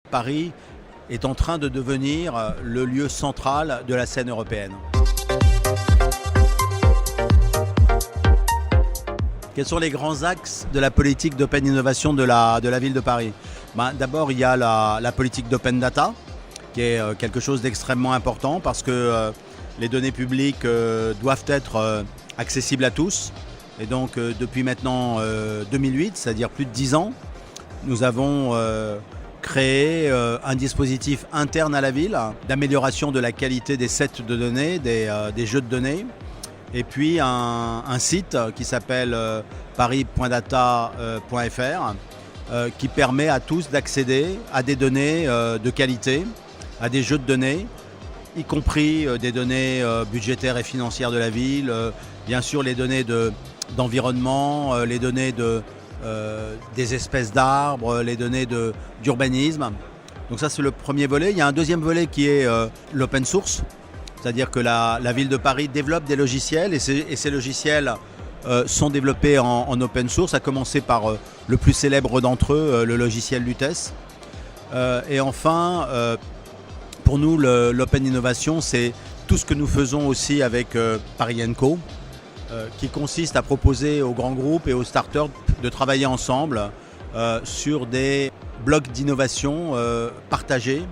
Paris est en train de devenir le lieu central de la scène européenne. Quels sont les grands axes de la politique d'Open Innovation de la ville de Paris? D'abord, il y a la politique d'Open Data, qui est quelque chose d'extrêmement important parce que les données publiques doivent être accessibles à tous. Et donc, depuis maintenant 2008, c'est-à-dire plus de 10 ans, nous avons créé un dispositif interne à la ville d'amélioration de la qualité des sets de données, des jeux de données. Et puis un site qui s'appelle paris.data.fr qui permet à tous d'accéder à des données de qualité, à des jeux de données, y compris des données budgétaires et financières de la ville, bien sûr les données d'environnement, les données des espèces d'arbres, les données d'urbanisme. Donc ça c'est le premier volet. Il y a un deuxième volet qui est l'open source. C'est-à-dire que la ville de Paris développe des logiciels et ces logiciels sont développés en open source, à commencer par le plus célèbre d'entre eux, le logiciel Lutèce. Et enfin, pour nous, l'open innovation, c'est tout ce que nous faisons aussi avec Paris & Co, qui consiste à proposer aux grands groupes et aux startups de travailler ensemble sur des blocs d'innovation partagés,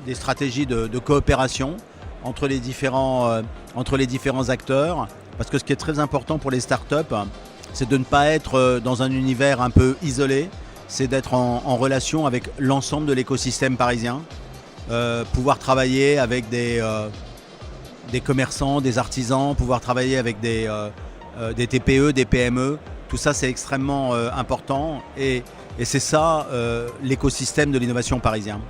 des stratégies de coopération entre les différents acteurs. Parce que ce qui est très important pour les startups, c'est de ne pas être dans un univers un peu isolé, c'est d'être en relation avec l'ensemble de l'écosystème parisien, pouvoir travailler avec des commerçants, des artisans, pouvoir travailler avec des TPE, des PME. Tout ça, c'est extrêmement important et c'est ça l'écosystème de l'innovation parisien.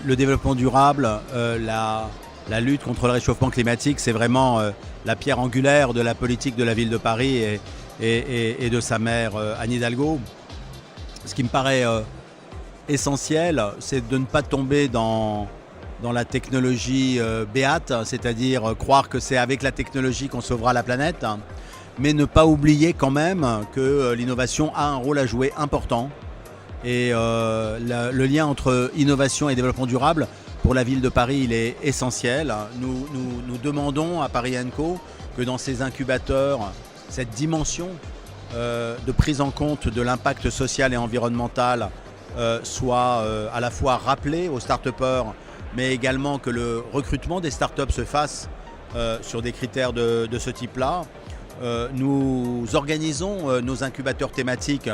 Le développement durable, la lutte contre le réchauffement climatique, c'est vraiment la pierre angulaire de la politique de la ville de Paris et de sa maire Anne Hidalgo. Ce qui me paraît essentiel, c'est de ne pas tomber dans la technologie béate, c'est-à-dire croire que c'est avec la technologie qu'on sauvera la planète, mais ne pas oublier quand même que l'innovation a un rôle à jouer important. Et le lien entre innovation et développement durable, pour la ville de Paris, il est essentiel. Nous demandons à Paris & Co que dans ces incubateurs, cette dimension de prise en compte de l'impact social et environnemental soit à la fois rappelée aux start-upers, mais également que le recrutement des start-up se fasse sur des critères de ce type-là. Nous organisons nos incubateurs thématiques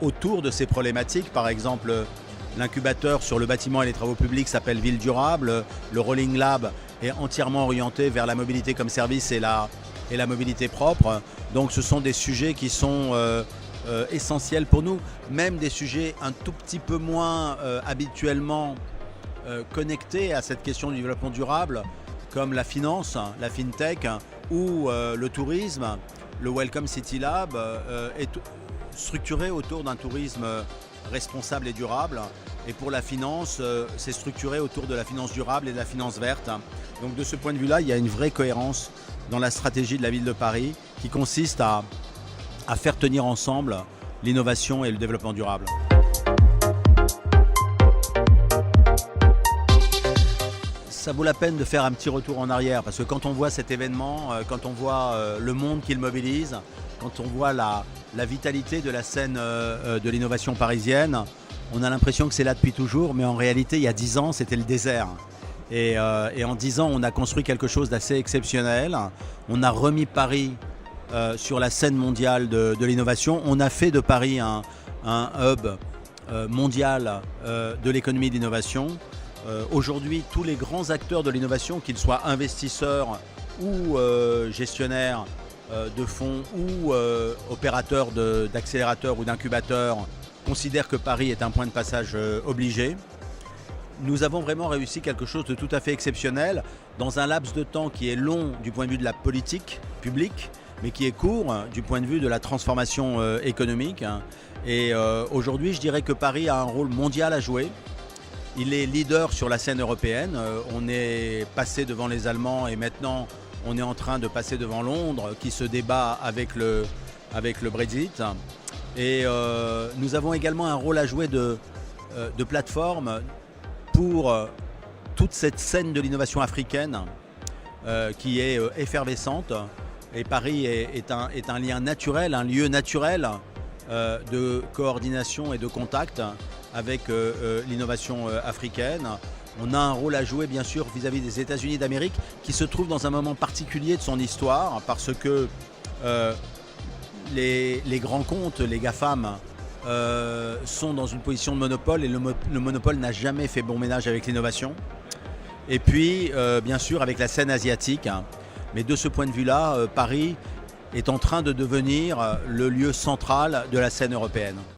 autour de ces problématiques. Par exemple, l'incubateur sur le bâtiment et les travaux publics s'appelle Ville Durable. Le Rolling Lab est entièrement orienté vers la mobilité comme service et la mobilité propre. Donc ce sont des sujets qui sont essentiels pour nous, même des sujets un tout petit peu moins habituellement connectés à cette question du développement durable, comme la finance, la fintech ou le tourisme. Le Welcome City Lab est structuré autour d'un tourisme responsable et durable. Et pour la finance, c'est structuré autour de la finance durable et de la finance verte. Donc de ce point de vue-là, il y a une vraie cohérence dans la stratégie de la ville de Paris qui consiste à faire tenir ensemble l'innovation et le développement durable. Ça vaut la peine de faire un petit retour en arrière parce que quand on voit cet événement, quand on voit le monde qu'il mobilise, quand on voit la vitalité de la scène de l'innovation parisienne, on a l'impression que c'est là depuis toujours, mais en réalité, il y a 10 ans, c'était le désert. Et en 10 ans, on a construit quelque chose d'assez exceptionnel. On a remis Paris sur la scène mondiale de l'innovation. On a fait de Paris un hub mondial de l'économie d'innovation. Aujourd'hui, tous les grands acteurs de l'innovation, qu'ils soient investisseurs ou gestionnaires de fonds ou opérateurs d'accélérateurs ou d'incubateurs, considèrent que Paris est un point de passage obligé. Nous avons vraiment réussi quelque chose de tout à fait exceptionnel dans un laps de temps qui est long du point de vue de la politique publique, mais qui est court du point de vue de la transformation économique. Et aujourd'hui, je dirais que Paris a un rôle mondial à jouer. Il est leader sur la scène européenne. On est passé devant les Allemands et maintenant on est en train de passer devant Londres qui se débat avec avec le Brexit. Et nous avons également un rôle à jouer de plateforme pour toute cette scène de l'innovation africaine qui est effervescente. Et Paris est un lien naturel, un lieu naturel de coordination et de contact avec l'innovation africaine. On a un rôle à jouer bien sûr vis-à-vis des États-Unis d'Amérique qui se trouvent dans un moment particulier de son histoire parce que les grands comptes, les GAFAM, sont dans une position de monopole et le monopole n'a jamais fait bon ménage avec l'innovation. Et puis bien sûr avec la scène asiatique. Mais de ce point de vue-là, Paris est en train de devenir le lieu central de la scène européenne.